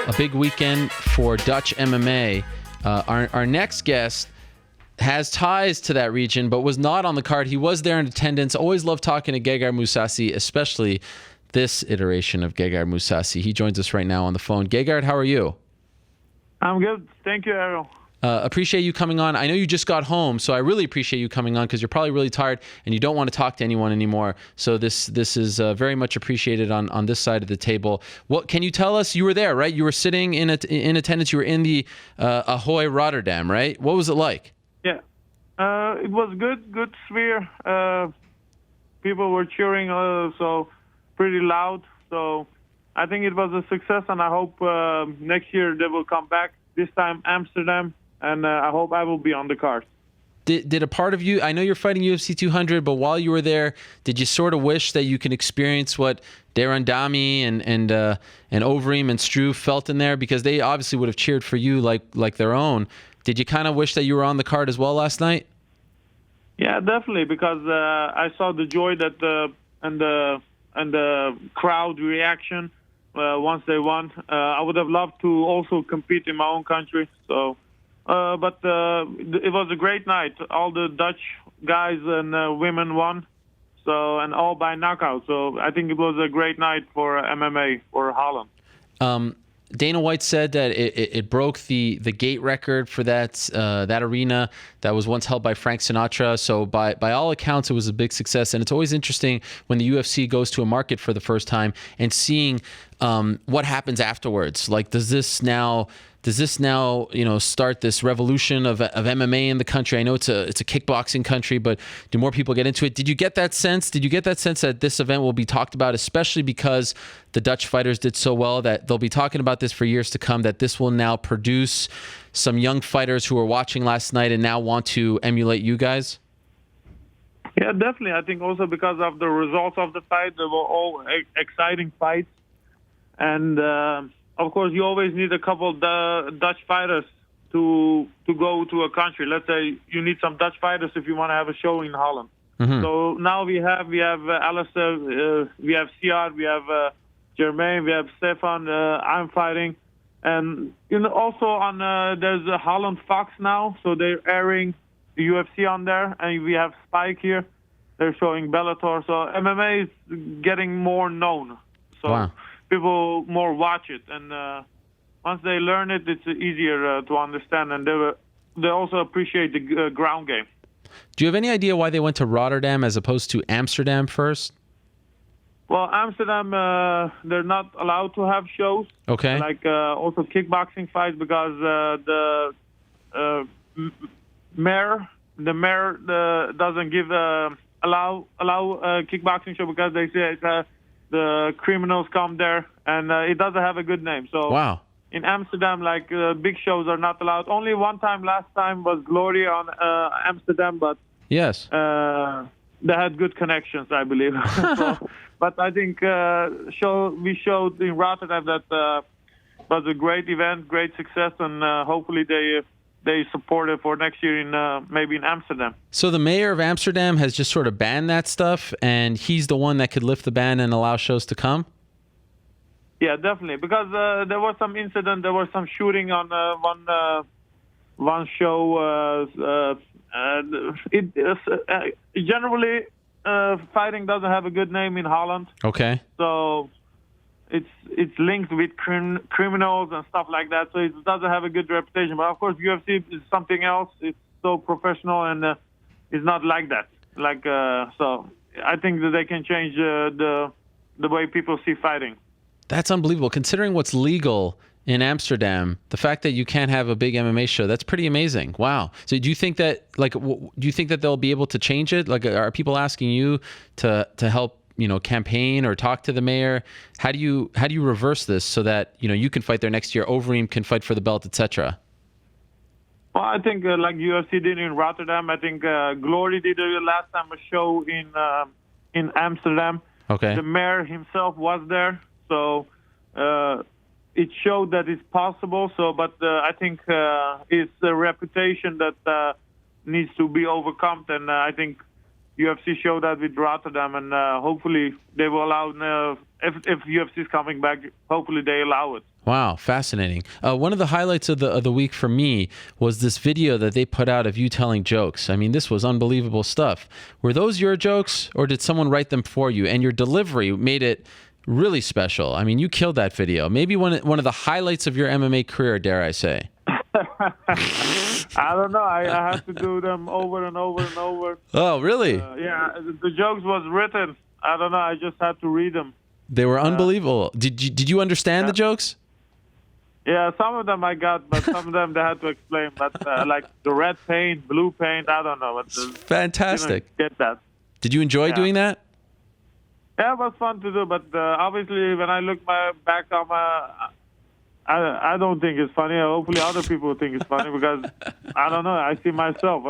A big weekend for Dutch MMA. Our next guest has ties to that region, but was not on the card. He was there in attendance. Always love talking to Gegard Mousasi, especially this iteration of Gegard Mousasi. He joins us right now on the phone. Gegard, how are you? I'm good. Thank you, Errol. Appreciate you coming on. I know you just got home, so I really appreciate you coming on because you're probably really tired and you don't want to talk to anyone anymore. So this is very much appreciated on this side of the table. What can you tell us? You were there, right? You were sitting in attendance. You were in the Ahoy Rotterdam, right? What was it like? Yeah, it was good sphere. People were cheering, so pretty loud. So I think it was a success, and I hope next year they will come back. This time Amsterdam. And I hope I will be on the card. Did a part of you, I know you're fighting UFC 200, but while you were there, did you sort of wish that you can experience what Darren Dami and Overeem and Struve felt in there? Because they obviously would have cheered for you like their own. Did you kind of wish that you were on the card as well last night? Yeah, definitely, because I saw the joy that and the crowd reaction once they won. I would have loved to also compete in my own country. So. But it was a great night. All the Dutch guys and women won, and all by knockout. So I think it was a great night for MMA for Holland. Dana White said that it broke the gate record for that arena that was once held by Frank Sinatra. So by all accounts, it was a big success. And it's always interesting when the UFC goes to a market for the first time and seeing what happens afterwards. Like, does this now start this revolution of MMA in the country? I know it's a kickboxing country, but do more people get into it? Did you get that sense? Did you get that sense that this event will be talked about, especially because the Dutch fighters did so well, that they'll be talking about this for years to come, that this will now produce some young fighters who were watching last night and now want to emulate you guys? Yeah, definitely. I think also because of the results of the fight, they were all exciting fights. And of course, you always need a couple Dutch fighters to go to a country. Let's say you need some Dutch fighters if you want to have a show in Holland. Mm-hmm. So now we have Alistair, we have Siad, we have Jermaine, we have Stefan. I'm fighting, and also on there's a Holland Fox now, so they're airing the UFC on there, and we have Spike here. They're showing Bellator, so MMA is getting more known. So. Wow. People more watch it, and once they learn it, it's easier to understand, and they also appreciate the ground game. Do you have any idea why they went to Rotterdam as opposed to Amsterdam first? Well, Amsterdam, they're not allowed to have shows. Okay. Like also kickboxing fights, because the mayor doesn't give allow a kickboxing show because they say it's the criminals come there, and it doesn't have a good name. So wow. In Amsterdam, big shows are not allowed. Only one time last time was Glory on Amsterdam, but yes, they had good connections, I believe. But I think we showed in Rotterdam that was a great event, great success, and hopefully they support it for next year maybe in Amsterdam. So the mayor of Amsterdam has just sort of banned that stuff, and he's the one that could lift the ban and allow shows to come? Yeah, definitely. Because there was some incident, there was some shooting on one show. Generally, fighting doesn't have a good name in Holland. Okay. So it's linked with criminals and stuff like that, so it doesn't have a good reputation. But of course, UFC is something else. It's so professional, and it's not like that. So I think that they can change the way people see fighting. That's unbelievable. Considering what's legal in Amsterdam, the fact that you can't have a big MMA show, that's pretty amazing. Wow. So do you think that they'll be able to change it? Like, are people asking you to help, campaign or talk to the mayor? How do you reverse this so that, you can fight there next year, Overeem can fight for the belt, etc.? Well, I think like UFC did in Rotterdam, I think Glory did last time a show in Amsterdam. Okay. The mayor himself was there, so it showed that it's possible. So, but I think it's a reputation that needs to be overcome, and I think UFC show that with Rotterdam, and hopefully they will allow. If UFC is coming back, hopefully they allow it. Wow, fascinating. One of the highlights of the week for me was this video that they put out of you telling jokes. I mean, this was unbelievable stuff. Were those your jokes, or did someone write them for you? And your delivery made it really special. I mean, you killed that video. Maybe one of the highlights of your MMA career, dare I say. I don't know. I have to do them over and over and over. Oh, really? Yeah, the jokes was written. I don't know. I just had to read them. They were unbelievable. Did you understand the jokes? Yeah, some of them I got, but some of them they had to explain. But like the red paint, blue paint, I don't know. Fantastic. Get that. Did you enjoy doing that? Yeah, it was fun to do. But obviously, when I look back on I don't think it's funny. Hopefully, other people think it's funny because I don't know. I see myself.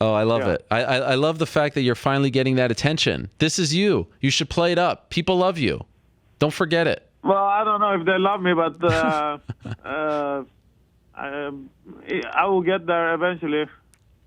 Oh, I love it. I love the fact that you're finally getting that attention. This is you. You should play it up. People love you. Don't forget it. Well, I don't know if they love me, but I will get there eventually.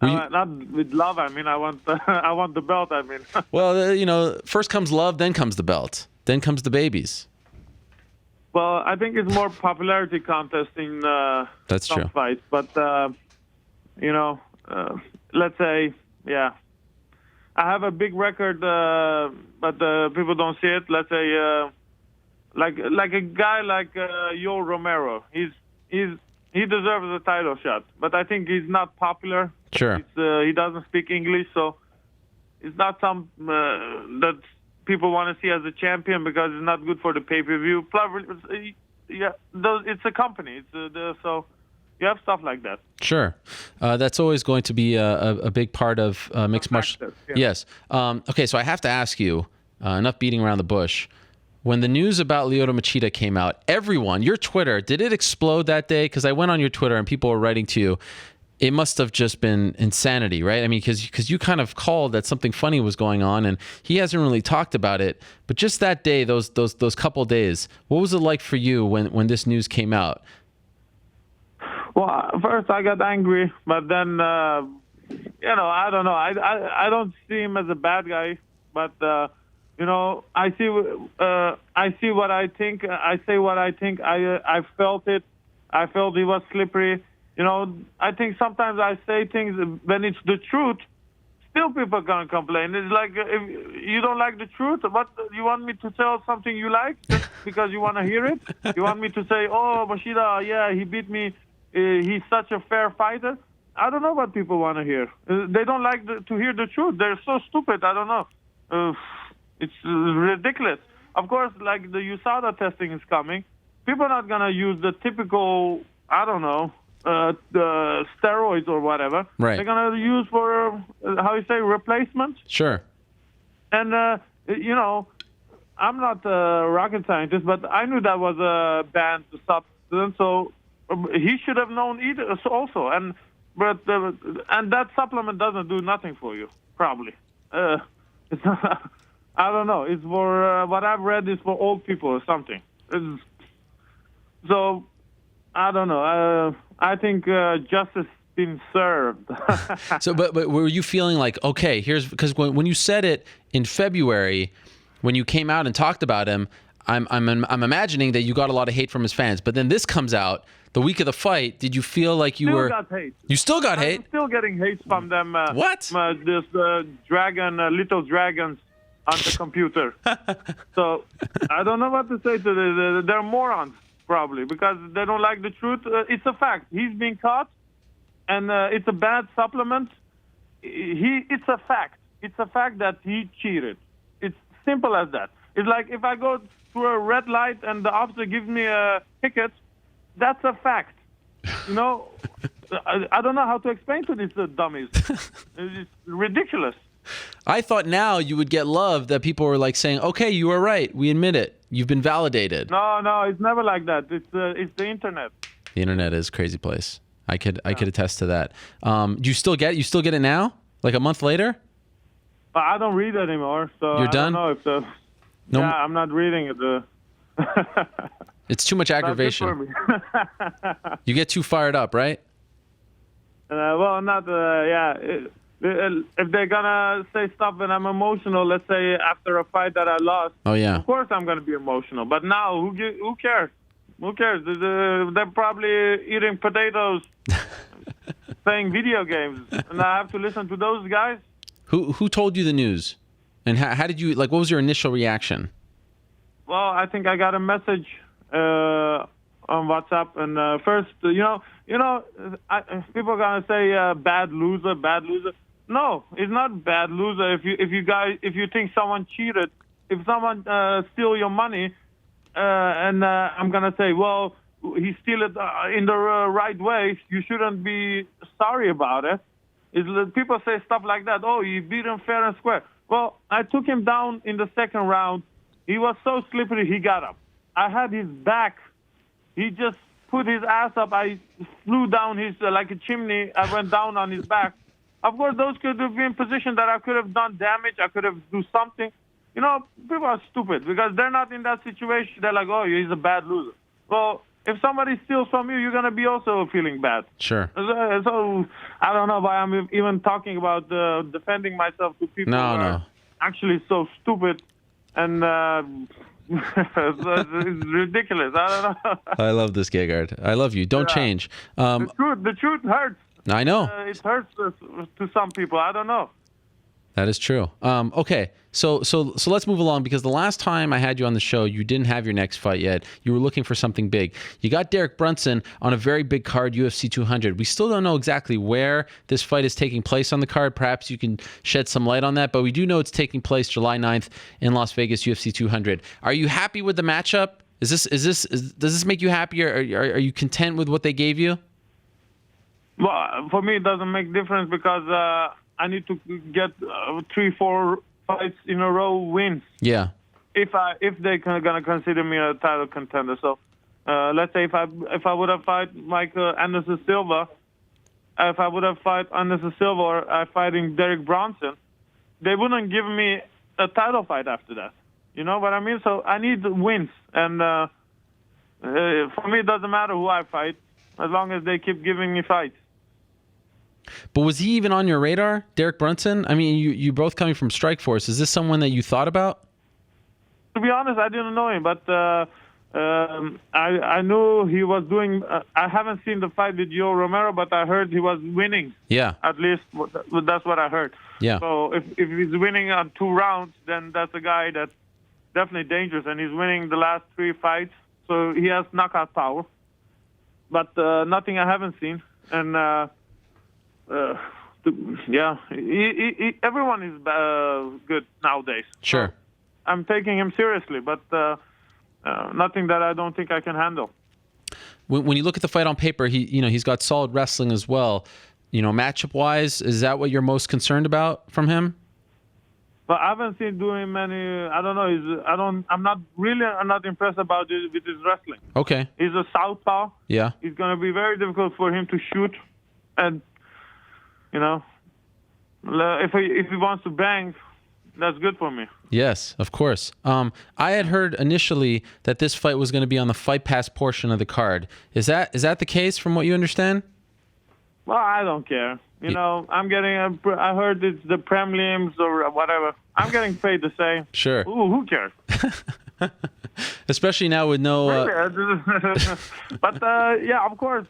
Not with love. I mean, I want the belt. I mean. Well, first comes love, then comes the belt, then comes the babies. Well, I think it's more popularity contest in That's some true. fights, but let's say, I have a big record, but people don't see it. Let's say, like a guy like Yoel Romero, he deserves a title shot, but I think he's not popular. Sure. He doesn't speak English, so it's not some that people want to see as a champion because it's not good for the pay-per-view. Plus, it's a company. So you have stuff like that. Sure. That's always going to be a big part of mixed martial. Yeah. Yes. Okay, so I have to ask you, enough beating around the bush. When the news about Lyoto Machida came out, everyone, your Twitter, did it explode that day? Because I went on your Twitter and people were writing to you. It must have just been insanity, right? I mean, because you kind of called that something funny was going on, and he hasn't really talked about it. But just that day, those couple days, what was it like for you when this news came out? Well, first I got angry, but then I don't know. I don't see him as a bad guy, but I see what I think. I say what I think. I felt it. I felt he was slippery. I think sometimes I say things when it's the truth. Still, people are gonna complain. It's like if you don't like the truth, what you want me to tell something you like just because you want to hear it? You want me to say, "Oh, Machida, yeah, he beat me. He's such a fair fighter." I don't know what people want to hear. They don't like to hear the truth. They're so stupid. I don't know. It's ridiculous. Of course, like the USADA testing is coming. People are not gonna use the typical, I don't know, the steroids or whatever. Right. They're gonna use for replacement. Sure. And I'm not a rocket scientist, but I knew that was a banned substance, so he should have known either also. And that supplement doesn't do nothing for you, probably. It's not, I don't know. It's for what I've read is for old people or something. So I don't know. I think justice been served. So, but were you feeling like, okay, because when you said it in February, when you came out and talked about him, I'm imagining that you got a lot of hate from his fans. But then this comes out the week of the fight. Did you feel like you got hate? You still got hate? I'm still getting hate from them. What? This little dragons on the computer. So I don't know what to say to them. They're morons, probably, because they don't like the truth. It's a fact. He's being caught, and it's a bad supplement. It's a fact. It's a fact that he cheated. It's simple as that. It's like if I go through a red light and the officer gives me a ticket, that's a fact. I don't know how to explain to these dummies. It's ridiculous. I thought now you would get love that people were like saying, okay, you were right. We admit it. You've been validated. No, it's never like that. It's the internet. The internet is a crazy place. I could attest to that. Do you still get it now? Like a month later? I don't read anymore. So You're done? I don't know if I'm not reading it. It's too much aggravation. That's good for me. You get too fired up, right? Well, not. if they're gonna say stuff and I'm emotional, let's say after a fight that I lost, Oh, yeah. of course I'm gonna be emotional. But now, who cares? Who cares? They're probably eating potatoes, playing video games, and I have to listen to those guys. Who told you the news? And how did you, like, what was your initial reaction? Well, I think I got a message on WhatsApp, and first, people are gonna say bad loser, bad loser. No, it's not bad loser. If you think someone cheated, if someone steal your money, and I'm gonna say, well, he steal it in the right way, you shouldn't be sorry about it. People say stuff like that. Oh, you beat him fair and square. Well, I took him down in the second round. He was so slippery, he got up. I had his back. He just put his ass up. I flew down his like a chimney. I went down on his back. Of course, those could have been positions that I could have done damage. I could have do something. People are stupid because they're not in that situation. They're like, oh, he's a bad loser. Well, if somebody steals from you, you're going to be also feeling bad. Sure. So I don't know why I'm even talking about defending myself to people who are actually so stupid. And it's ridiculous. I don't know. I love this, Gegard. I love you. Don't change. The truth hurts. I know. It hurts to some people. I don't know. That is true. Okay, so let's move along, because the last time I had you on the show, you didn't have your next fight yet. You were looking for something big. You got Derek Brunson on a very big card, UFC 200. We still don't know exactly where this fight is taking place on the card. Perhaps you can shed some light on that, but we do know it's taking place July 9th in Las Vegas, UFC 200. Are you happy with the matchup? Does this make you happy, or are you content with what they gave you? Well, for me, it doesn't make difference because I need to get 3-4 fights in a row wins. Yeah. If they're gonna consider me a title contender. So let's say if I would have fight Anderson Silva, if I would have fight Anderson Silva or I fighting Derek Brunson, they wouldn't give me a title fight after that. You know what I mean? So I need wins, and for me it doesn't matter who I fight as long as they keep giving me fights. But was he even on your radar, Derek Brunson? I mean, you both coming from Strikeforce. Is this someone that you thought about? To be honest, I didn't know him, but I knew he was doing. I haven't seen the fight with Joe Romero, but I heard he was winning. Yeah. At least that's what I heard. Yeah. So if he's winning on 2 rounds, then that's a guy that's definitely dangerous, and he's winning the last 3 fights. So he has knockout power, but nothing I haven't seen. And everyone is good nowadays. Sure. So I'm taking him seriously, but nothing that I don't think I can handle. When you look at the fight on paper, he's got solid wrestling as well. Matchup wise, is that what you're most concerned about from him? But I haven't seen doing many. I don't know. I'm not impressed about it with his wrestling. Okay. He's a southpaw. Yeah. It's going to be very difficult for him to shoot, and if he wants to bang, that's good for me. Yes, of course. I had heard initially that this fight was going to be on the Fight Pass portion of the card. Is that the case from what you understand? Well, I don't care. I'm getting. I heard it's the prelims or whatever. I'm getting paid the same. Sure. Ooh, who cares? Especially now with no. But yeah, of course.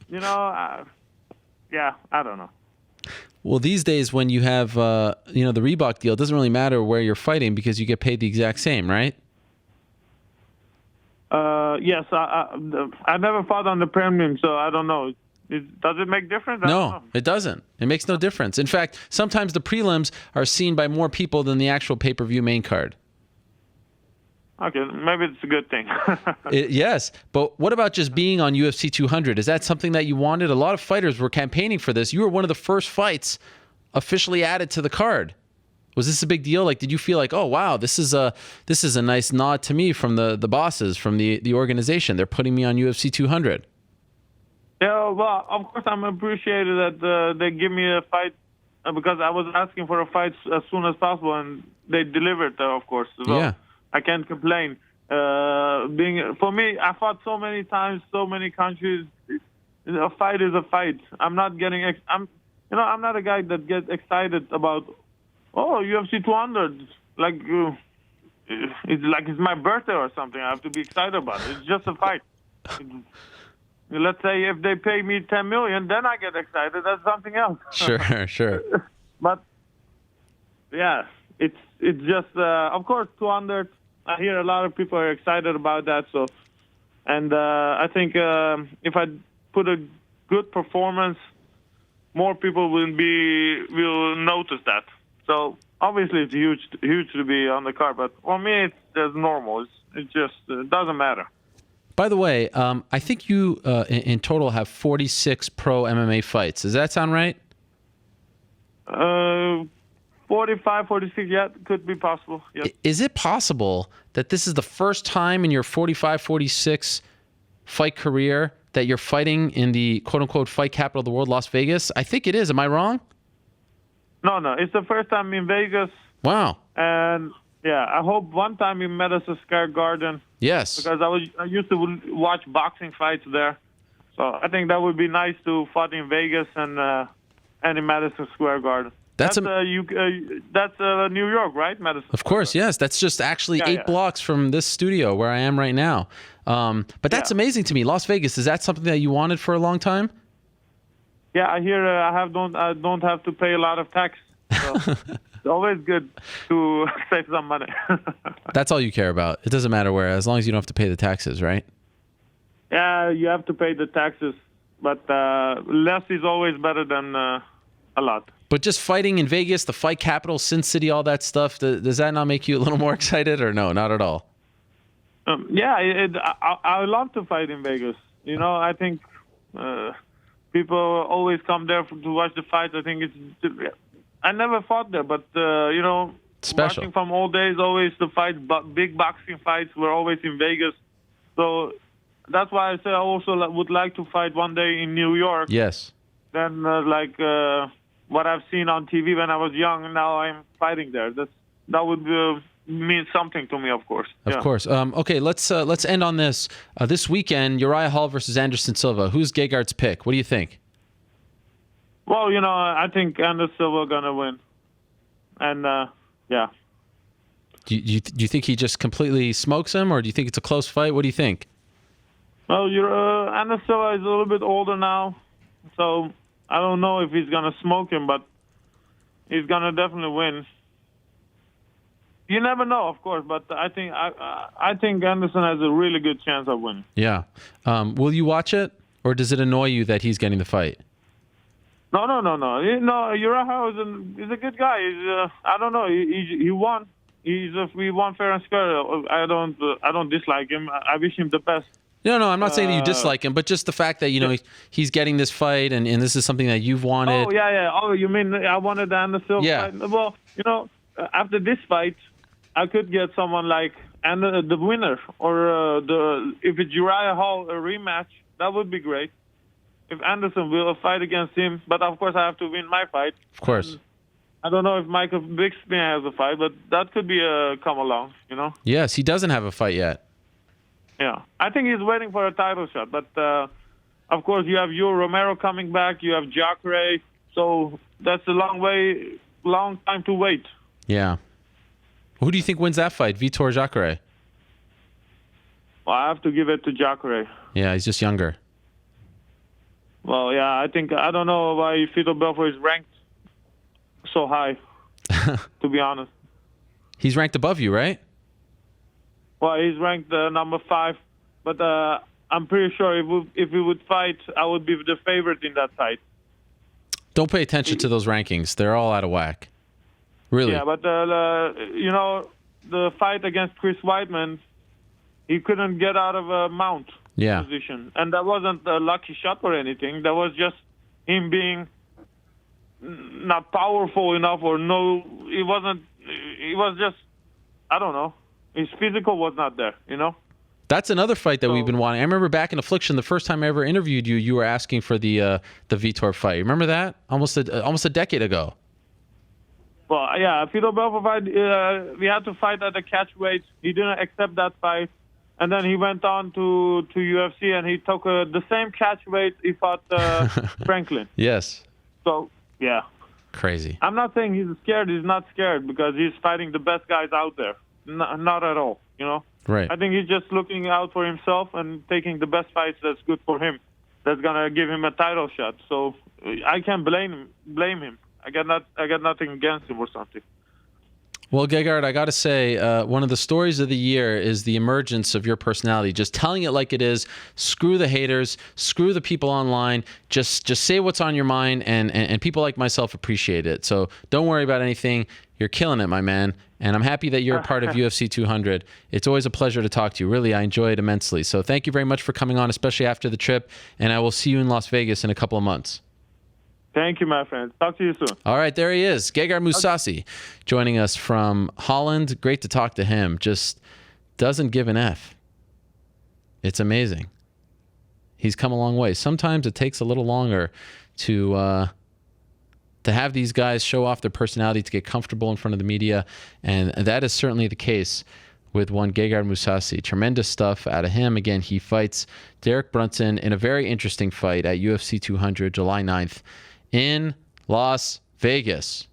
Yeah, I don't know. Well, these days when you have the Reebok deal, it doesn't really matter where you're fighting because you get paid the exact same, right? Yes, I never fought on the premium, so I don't know. Does it make difference? No, it doesn't. It makes no difference. In fact, sometimes the prelims are seen by more people than the actual pay-per-view main card. Okay, maybe it's a good thing. Yes, but what about just being on UFC 200? Is that something that you wanted? A lot of fighters were campaigning for this. You were one of the first fights officially added to the card. Was this a big deal? Like, did you feel like, oh wow, this is a nice nod to me from the bosses, from the organization? They're putting me on UFC 200. Yeah, well, of course I'm appreciated that they give me a fight because I was asking for a fight as soon as possible, and they delivered, of course. So yeah. I can't complain. For me, I fought so many times, so many countries. A fight is a fight. I'm not getting. I'm not a guy that gets excited about, UFC 200. Like, it's like it's my birthday or something. I have to be excited about it. It's just a fight. Let's say if they pay me $10 million, then I get excited. That's something else. Sure. But yeah, it's just of course 200. I hear a lot of people are excited about that. So, and I think if I put a good performance, more people will notice that. So obviously it's huge to be on the card. But for me, it's just normal. It just doesn't matter. By the way, I think you in total have 46 pro MMA fights. Does that sound right? 45, 46, yeah, could be possible. Yes. Is it possible that this is the first time in your 45, 46 fight career that you're fighting in the quote-unquote fight capital of the world, Las Vegas? I think it is. Am I wrong? No. It's the first time in Vegas. Wow. And, yeah, I hope one time in Madison Square Garden. Yes. Because I used to watch boxing fights there. So I think that would be nice to fight in Vegas and in Madison Square Garden. That's New York, right? Madison. Of course, yes. That's just actually 8 blocks from this studio where I am right now. But that's amazing to me. Las Vegas, is that something that you wanted for a long time? Yeah, I hear I don't have to pay a lot of tax. So it's always good to save some money. That's all you care about. It doesn't matter where, as long as you don't have to pay the taxes, right? Yeah, you have to pay the taxes, but less is always better than a lot. But just fighting in Vegas, the fight capital, Sin City, all that stuff, does that not make you a little more excited, or no, not at all? I love to fight in Vegas. I think people always come there to watch the fights. I think I never fought there, but special. Watching from old days, always the fight, big boxing fights were always in Vegas. So that's why I say I also would like to fight one day in New York. Yes. Then what I've seen on TV when I was young, and now I'm fighting there. That would mean something to me, of course. Of course. Okay, let's end on this. This weekend, Uriah Hall versus Anderson Silva. Who's Gegard's pick? What do you think? Well, I think Anderson Silva gonna win, and yeah. Do you think he just completely smokes him, or do you think it's a close fight? What do you think? Well, Anderson Silva is a little bit older now, so I don't know if he's gonna smoke him, but he's gonna definitely win. You never know, of course, but I think Anderson has a really good chance of winning. Yeah. Will you watch it, or does it annoy you that he's getting the fight? No. Uriah is a good guy. I don't know. He won. We won fair and square. I don't dislike him. I wish him the best. No, I'm not saying that you dislike him, but just the fact that he's getting this fight, and this is something that you've wanted. Oh yeah. Oh, you mean I wanted the Anderson fight? Well, after this fight, I could get someone like the winner, or if it's Uriah Hall a rematch, that would be great. If Anderson will fight against him, but of course I have to win my fight. Of course. And I don't know if Michael Bisping has a fight, but that could be come along. Yes, he doesn't have a fight yet. Yeah, I think he's waiting for a title shot. But, of course, you have Romero coming back. You have Jacare. So that's a long time to wait. Yeah. Who do you think wins that fight, Vitor Jacare? Well, I have to give it to Jacare. Yeah, he's just younger. Well, yeah, I don't know why Vitor Belfort is ranked so high, to be honest. He's ranked above you, right? Well, he's ranked number 5, but I'm pretty sure if we would fight, I would be the favorite in that fight. Don't pay attention to those rankings. They're all out of whack. Really? Yeah, but, the fight against Chris Weidman, he couldn't get out of a mount position. And that wasn't a lucky shot or anything. That was just him being not powerful enough, or he was just, I don't know. His physical was not there, That's another fight that we've been wanting. I remember back in Affliction, the first time I ever interviewed you, you were asking for the Vitor fight. Remember that? Almost a decade ago. Well, yeah, Vitor Belfort fight, we had to fight at the catch weight. He didn't accept that fight. And then he went on to UFC, and he took the same catch weight he fought Franklin. Yes. So Yeah. Crazy. I'm not saying he's scared. He's not scared because he's fighting the best guys out there. Not at all, you know? Right. I think he's just looking out for himself and taking the best fights that's good for him, that's going to give him a title shot. So I can't blame him. I got nothing against him or something. Well, Gegard, I got to say, one of the stories of the year is the emergence of your personality, just telling it like it is. Screw the haters, screw the people online. Just say what's on your mind, and people like myself appreciate it. So don't worry about anything. You're killing it, my man. And I'm happy that you're a part of UFC 200. It's always a pleasure to talk to you. Really, I enjoy it immensely. So thank you very much for coming on, especially after the trip. And I will see you in Las Vegas in a couple of months. Thank you, my friend. Talk to you soon. All right, there he is, Gegard Mousasi, joining us from Holland. Great to talk to him. Just doesn't give an F. It's amazing. He's come a long way. Sometimes it takes a little longer to have these guys show off their personality, to get comfortable in front of the media, and that is certainly the case with one Gegard Mousasi. Tremendous stuff out of him. Again, he fights Derek Brunson in a very interesting fight at UFC 200, July 9th. In Las Vegas.